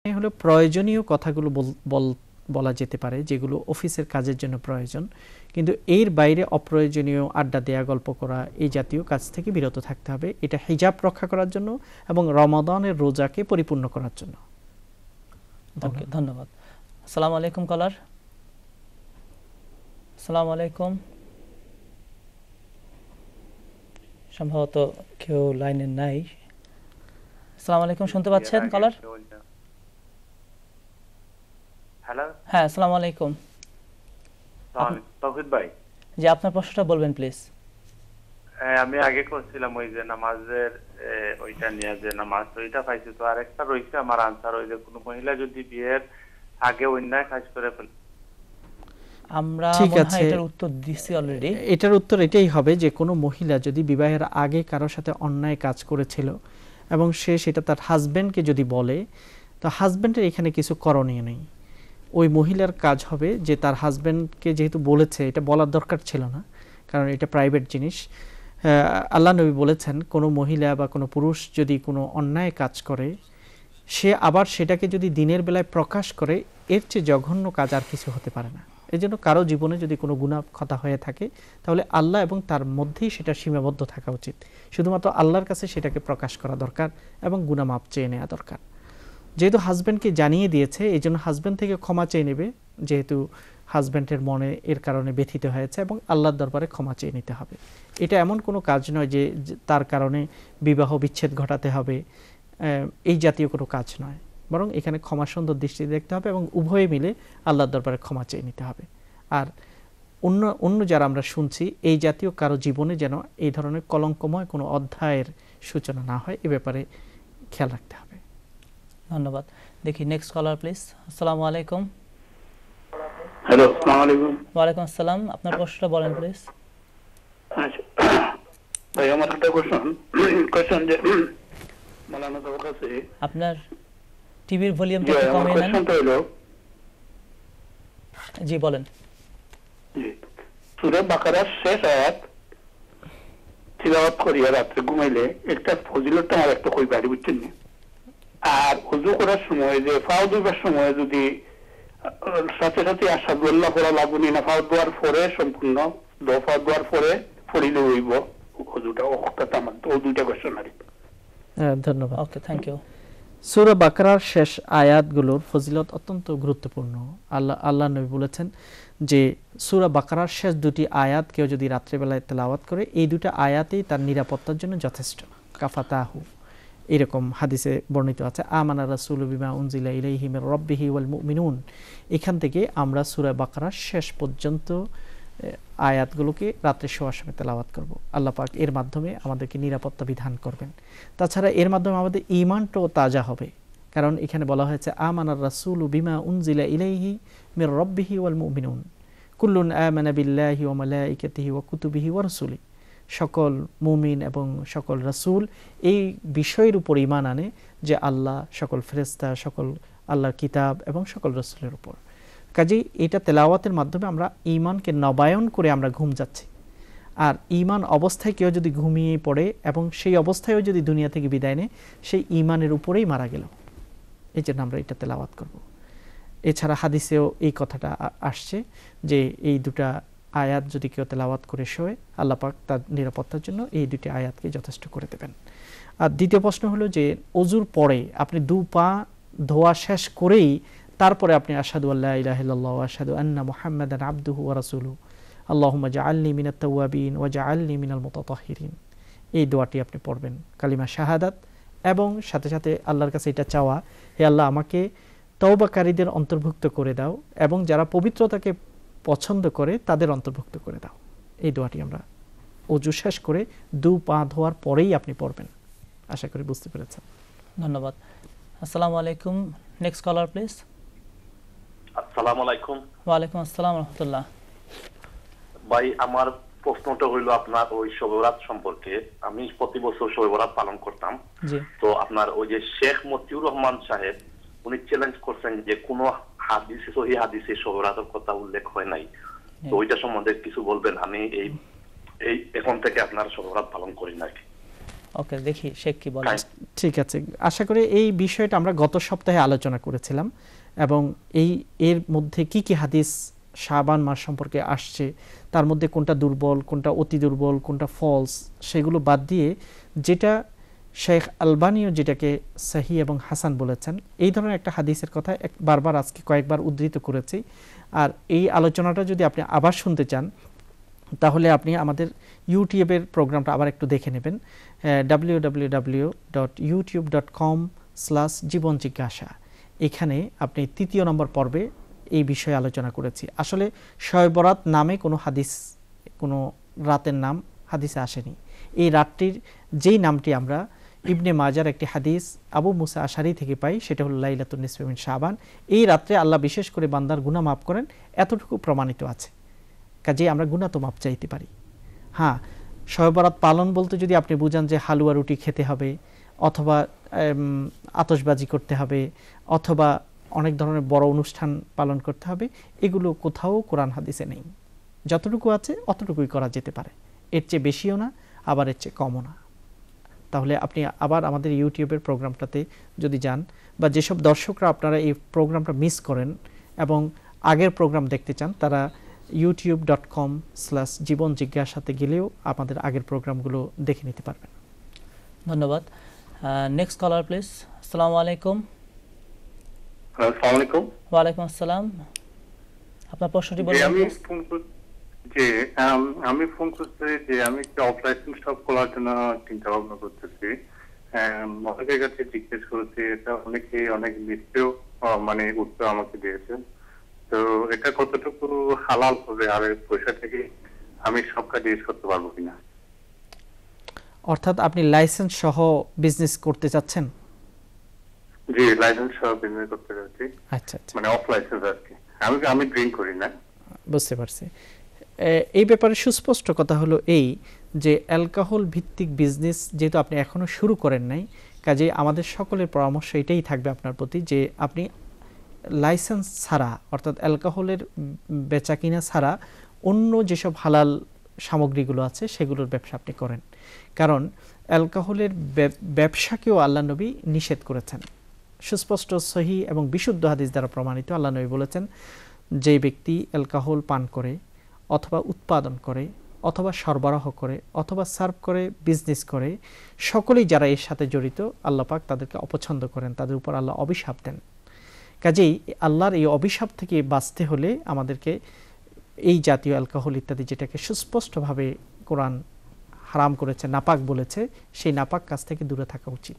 হলো প্রয়োজনীয় কথাগুলো বলা যেতে পারে যেগুলো অফিসের কাজের জন্য প্রয়োজন, কিন্তু এর বাইরে অপ্রয়োজনীয় আড্ডা দেয়া, গল্প করা, এই জাতীয় কাজ থেকে বিরত থাকতে হবে। এটা হিজাব রক্ষা করার জন্য এবং রমাদানের রোজাকে পরিপূর্ণ করার জন্য। ওকে, ধন্যবাদ। আসসালামু আলাইকুম কলার। আসসালামু আলাইকুম। সম্ভবত কেউ লাইনে নাই। আসসালামু আলাইকুম, শুনতে পাচ্ছেন কলার? হ্যালো, হ্যাঁ, আসসালামু আলাইকুম। তৌহিদ ভাই, জি, আপনার প্রশ্নটা বলবেন প্লিজ। আমি আগে করছিলাম ওই যে নামাজের ওইটা নিয়ে, যে নামাজ ওইটা পাইছি, তো আরেকটা রয়েছে আমার আনসার, ওই যে কোনো মহিলা যদি বিয়ের আগে অন্যায় কাজ করে ফেলে। আমরা ঠিক আছে, এটার উত্তর দিছি অলরেডি। এটার উত্তর এটাই হবে যে কোনো মহিলা যদি বিবাহের আগে কারোর সাথে অন্যায় কাজ করেছিল এবং সে সেটা তার হাজবেন্ডকে যদি বলে, তো হাজবেন্ডের এখানে কিছু করণীয় নেই। ওই মহিলার কাজ হবে যে তার হাজবেন্ডকে যেহেতু বলেছে, এটা বলার দরকার ছিল না কারণ এটা প্রাইভেট জিনিস। আল্লাহ নবী বলেছেন কোনো মহিলা বা কোনো পুরুষ যদি কোনো অন্যায় কাজ করে, সে আবার সেটাকে যদি দিনের বেলায় প্রকাশ করে, এর চেয়ে জঘন্য কাজ আর কিছু হতে পারে না। এই জন্য কারো জীবনে যদি কোনো গুনাহ খতা হয়ে থাকে, তাহলে আল্লাহ এবং তার মধ্যেই সেটা সীমাবদ্ধ থাকা উচিত। শুধুমাত্র আল্লাহর কাছে সেটাকে প্রকাশ করা দরকার এবং গুনাহ মাপ চেয়ে নেওয়া দরকার। যেহেতু হাজব্যান্ডকে জানিয়ে দিয়েছে, এই জন্য হাজব্যান্ড থেকে ক্ষমা চেয়ে নেবে, যেহেতু হাজব্যান্ডের মনে এর কারণে ব্যথিত হয়েছে, এবং আল্লাহর দরবারে ক্ষমা চেয়ে নিতে হবে। এটা এমন কোনো কাজ নয় যে তার কারণে বিবাহ বিচ্ছেদ ঘটাতে হবে, এই জাতীয় কোনো কাজ নয়, বরং এখানে ক্ষমা সুন্দর দৃষ্টিতে দেখতে হবে এবং উভয়ে মিলে আল্লাহর দরবারে ক্ষমা চেয়ে নিতে হবে। আর অন্য যারা আমরা শুনছি, এই জাতীয় কারো জীবনে যেন এই ধরনের কলঙ্কময় কোনো অধ্যায়ের সূচনা না হয়, এ ব্যাপারে খেয়াল রাখতে হবে। ধন্যবাদ। দেখি নেক্সট কলার প্লিজ। আসসালামু আলাইকুম। হ্যালো, আসসালামু আলাইকুম। ওয়ালাইকুম আসসালাম, আপনার প্রশ্নটা বলেন প্লিজ। আচ্ছা ভাই, আমার একটা কোশ্চেন যে মাওলানা সাহেবের কাছে, আপনার টিভির ভলিউমটা একটু কমিয়ে নেন। কোশ্চেনটা হলো, জি বলেন। জি, সূরা বাকারার শেষ আয়াত তিলাওয়াত করিয়া রাতে ঘুমাইলে একটা ফজিলতটা আমার একটা কই বাড়ি বুঝছেন না। আর ওযু করার সময় যে ফাও দুবার সময় যদি সাথে সাথে আশহাদুল্লাহ পড়া লাগবে না, ফাও দুয়ার পরে সম্পূর্ণ দফা দুয়ার পরে পড়িলে হইব ওযুটা, ওটা আমার তো দুইটা কোশ্চেন আছে। ধন্যবাদ। ওকে, থ্যাংক ইউ। সূরা বাকারার শেষ আয়াতগুলোর ফজিলত অত্যন্ত গুরুত্বপূর্ণ। আল্লাহ নবী বলেছেন যে সূরা বাকারার শেষ দুটি আয়াত কেউ যদি রাত্রিবেলায় তেলাওয়াত করে, এই দুটো আয়াতেই তার নিরাপত্তার জন্য যথেষ্ট। কাফাতাহু, এরকম হাদিসে বর্ণিত আছে। আমানা রাসূলু বিমা উনজিলা ইলাইহি মির রাব্বিহি ওয়াল মুমিনুন। এখান থেকে আমরা সূরা বাকারার শেষ পর্যন্ত আয়াতগুলোকে রাত্রে শোয়ার সময় তেলাওয়াত করব। আল্লাহ পাক এর মাধ্যমে আমাদেরকে নিরাপত্তা বিধান করবেন। তাছাড়া এর মাধ্যমে আমাদের ঈমানটাও তাজা হবে, কারণ এখানে বলা হয়েছে আমানার রাসূলু বিমা উনজিলা ইলাইহি মির রাব্বিহি ওয়াল মুমিনুন কুল্লুন আমানা বিল্লাহি ওয়া মালাইকাতিহি ওয়া কুতুবিহি ওয়া রাসূলিহি। সকল মুমিন এবং সকল রাসূল এই বিষয়ের উপর ঈমান আনে যে আল্লাহ, সকল ফেরেশতা, সকল আল্লাহর কিতাব এবং সকল রাসূলের উপর। কাজেই এটা তেলাওয়াতের মাধ্যমে আমরা ঈমানকে নবায়ন করে আমরা ঘুম যাচ্ছি। আর ঈমান অবস্থায় কেউ যদি ঘুমিয়ে পড়ে এবং সেই অবস্থায়ও যদি দুনিয়া থেকে বিদায় নেয়, সেই ঈমানের উপরেই মারা গেল। এই জন্য আমরা এটা তেলাওয়াত করব। এছাড়া হাদিসেও এই কথাটা আসছে যে এই দুটা আয়াত যদি কেউ তেলাওয়াত করে শোয়, আল্লাহ পাক তার নিরাপত্তার জন্য এই দুটি আয়াতকে যথেষ্ট করে দেবেন। আর দ্বিতীয় প্রশ্ন হলো যে ওযুর পরে আপনি দু পা ধোয়া শেষ করেই তারপরে আপনি আশহাদু আল্লা ইলাহা ইল্লাল্লাহ ওয়া আশহাদু আন্না মুহাম্মাদান আবদুহু ওয়া রাসূলুহু আল্লাহুম্মা জাআলনি মিনাত তাওয়াবিন ওয়া জাআলনি মিনাল মুতাতাহহিরিন, এই দোয়াটি আপনি পড়বেন, কালিমা শাহাদাত, এবং সাথে সাথে আল্লাহর কাছে এটা চাওয়া, হে আল্লাহ আমাকে তওবাকারীদের অন্তর্ভুক্ত করে দাও এবং যারা পবিত্রতাকে পছন্দ করে তাদের অন্তর্ভুক্ত করে দাও। এই দোয়াটি আমরা ওযু শেষ করে দু পা ধোয়ার পরেই আপনি পড়বেন। আশা করি বুঝতে পেরেছেন। ধন্যবাদ। আসসালামু আলাইকুম। Next collar please. আসসালামু আলাইকুম। ওয়ালাইকুম আসসালাম ওয়া রাহমাতুল্লাহ। ভাই, আমার প্রশ্নটা হইল আপনার ওই শবে বরাত সম্পর্কে। আমি প্রতি বছর শবে বরাত পালন করতাম। তো আপনার ওই যে শেখ মতিউর রহমান সাহেব, উনি চ্যালেঞ্জ করছেন যে কোনো হাদিসে, সহিহ হাদিসে শবে বরাতের কথা উল্লেখ হয় নাই। তো ওইটা সম্বন্ধে কিছু বলবেন? আমি এই এখন থেকে আপনার শবে বরাত পালন করি নাকি। ওকে, দেখি শেখ কি বলেন। ঠিক আছে, আশা করি এই বিষয়টা আমরা গত সপ্তাহে আলোচনা করেছিলাম এবং এর মধ্যে কি কি হাদিস শাবান মাস সম্পর্কে আসছে, তার মধ্যে কোনটা দুর্বল, কোনটা অতি দুর্বল, কোনটা ফলস, সেগুলো বাদ দিয়ে যেটা শেখ আলবানিও যেটাকে সহি এবং হাসান বলেছেন, এই ধরনের একটা হাদিসের কথা বারবার আজকে কয়েকবার উদ্ধৃত করেছি। আর এই আলোচনাটা যদি আপনি আবার শুনতে চান তাহলে আপনি আমাদের ইউটিউবের প্রোগ্রামটা আবার একটু দেখে নেবেন, www.youtube.com/জীবনজিজ্ঞাসা। এখানে আপনি 3 নম্বর পর্বে এই বিষয়ে আলোচনা করেছি। আসলে শবে বরাত নামে কোনো হাদিস, কোনো রাতের নাম হাদিসে আসেনি। এই রাতটির যেই নামটি আমরা ইবনে মাজার একটি হাদিস আবু মুসা আশারি থেকে পাই, সেটা হলো লাইলাতুন নিসফি মিন শাবান। এই রাত্রে আল্লাহ বিশেষ করে বান্দার গুনাহ মাফ করেন, এতটুকু প্রমাণিত আছে। কাজেই আমরা গুনাহ তো মাপ চাইতে পারি। হ্যাঁ, শবে বরাত পালন বলতে যদি আপনি বুঝান যে হালুয়া রুটি খেতে হবে, অথবা আতশবাজি করতে হবে, অথবা অনেক ধরনের বড় অনুষ্ঠান পালন করতে হবে, এগুলো কোথাও কোরআন হাদিসে নেই। যতটুকু আছে অতটুকুই করা যেতে পারে, এর চেয়ে বেশিও না, আবার এর চেয়ে কমও না। তাহলে আপনি আবার আমাদের ইউটিউবের প্রোগ্রামটাতে যদি যান, বা যেসব দর্শকরা আপনারা এই প্রোগ্রামটা মিস করেন এবং আগের প্রোগ্রাম দেখতে চান, তারা youtube.com/জীবনজিজ্ঞাসাতে গেলেও আমাদের আগের প্রোগ্রামগুলো দেখে নিতে পারবেন। ধন্যবাদ। Next collar please. আসসালামু আলাইকুম। আসসালামু আলাইকুম। ওয়ালাইকুম আসসালাম, আপনার প্রশ্নটি বলুন। আমি ফোন করছি যে আমি একটা অপারেশন শপ খোলার জন্য চিন্তা ভাবনা করতেছি। অনেকের কাছে জিজ্ঞেস করেছি, এটা অনেক মিথ্যেও মানে উত্তর আমাকে দিয়েছে। তো এটা কতটুকু হালাল হবে, আর পয়সা থেকে আমি সব কাজ ইউজ করতে পারবো কিনা? অর্থাৎ আপনি লাইসেন্স সহ বিজনেস করতে চাচ্ছেন? জি, লাইসেন্স সহ বিজনেস করতে চাচ্ছি। আচ্ছা আচ্ছা, মানে অফ লাইসেন্স আর কি। আমি ড্রিঙ্ক করি না। বুঝতে পারছি। এই ব্যাপারে সুস্পষ্ট কথা হলো এই যে অ্যালকোহল ভিত্তিক বিজনেস যেহেতু আপনি এখনো শুরু করেন নাই, কাজে আমাদের সকলের পরামর্শ এটাই থাকবে আপনার প্রতি যে আপনি লাইসেন্স ছাড়া, অর্থাৎ অ্যালকোহলের বেচা কিনা ছাড়া অন্য যেসব হালাল সামগ্রীগুলো আছে সেগুলোর ব্যবসা আপনি করেন। কারণ অ্যালকোহলের ব্যবসাকেও আল্লাহ নবী নিষেধ করেছেন, সুস্পষ্ট সহি এবং বিশুদ্ধ হাদিস দ্বারা প্রমাণিত। আল্লাহ নবী বলেছেন, যে ব্যক্তি অ্যালকোহল পান করে অথবা উৎপাদন করে অথবা সরবরাহ করে অথবা সার্ভ করে, বিজনেস করে, সকলেই যারা এর সাথে জড়িত আল্লাহ পাক তাদেরকে অপছন্দ করেন, তাদের উপর আল্লাহ অভিশাপ দেন। কাজেই আল্লাহর এই অভিশাপ থেকে বাঁচতে হলে আমাদেরকে এই জাতীয় অ্যালকোহল ইত্যাদি, যেটাকে সুস্পষ্টভাবে কোরআন হারাম করেছে, নাপাক বলেছে, সেই নাপাক কাজ থেকে দূরে থাকা উচিত।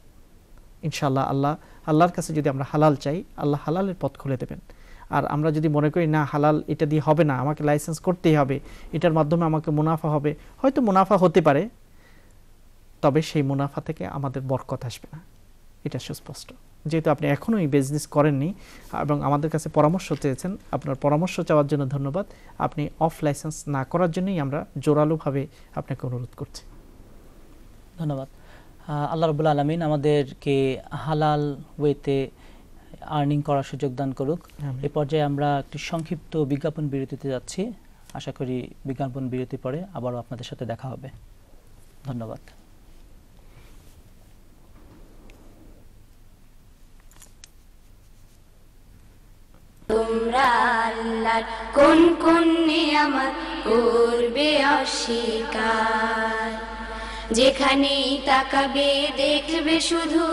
ইনশাআল্লাহ আল্লাহর কাছে যদি আমরা হালাল চাই, আল্লাহ হালালের পথ খুলে দেবেন। আর আমরা যদি মনে করি না হালাল এটা দিয়ে হবে না, আমাকে লাইসেন্স করতেই হবে, এটার মাধ্যমে আমাকে মুনাফা হবে, হয়তো মুনাফা হতে পারে, তবে সেই মুনাফা থেকে আমাদের বরকত আসবে না, এটা সুস্পষ্ট। যেহেতু আপনি এখনও এই বিজনেস করেননি এবং আমাদের কাছে পরামর্শ চেয়েছেন, আপনার পরামর্শ চাওয়ার জন্য ধন্যবাদ। আপনি অফ লাইসেন্স না করার জন্যই আমরা জোরালোভাবে আপনাকে অনুরোধ করছি। ধন্যবাদ। আল্লাহ রাব্বুল আলামিন আমাদেরকে হালাল ওয়েতে আর্নিং করার সুযোগ দান করুক। এ পর্যায়ে আমরা একটি সংক্ষিপ্ত বিজ্ঞাপন বিরতিতে যাচ্ছি। আশা করি বিজ্ঞাপন বিরতি পরে আবারও আপনাদের সাথে দেখা হবে। ধন্যবাদ। তোমরা আল্লাহর কোন কোন নিয়ামত করবে অস্বীকার, যেখানেই তাকাবে দেখবে শুধু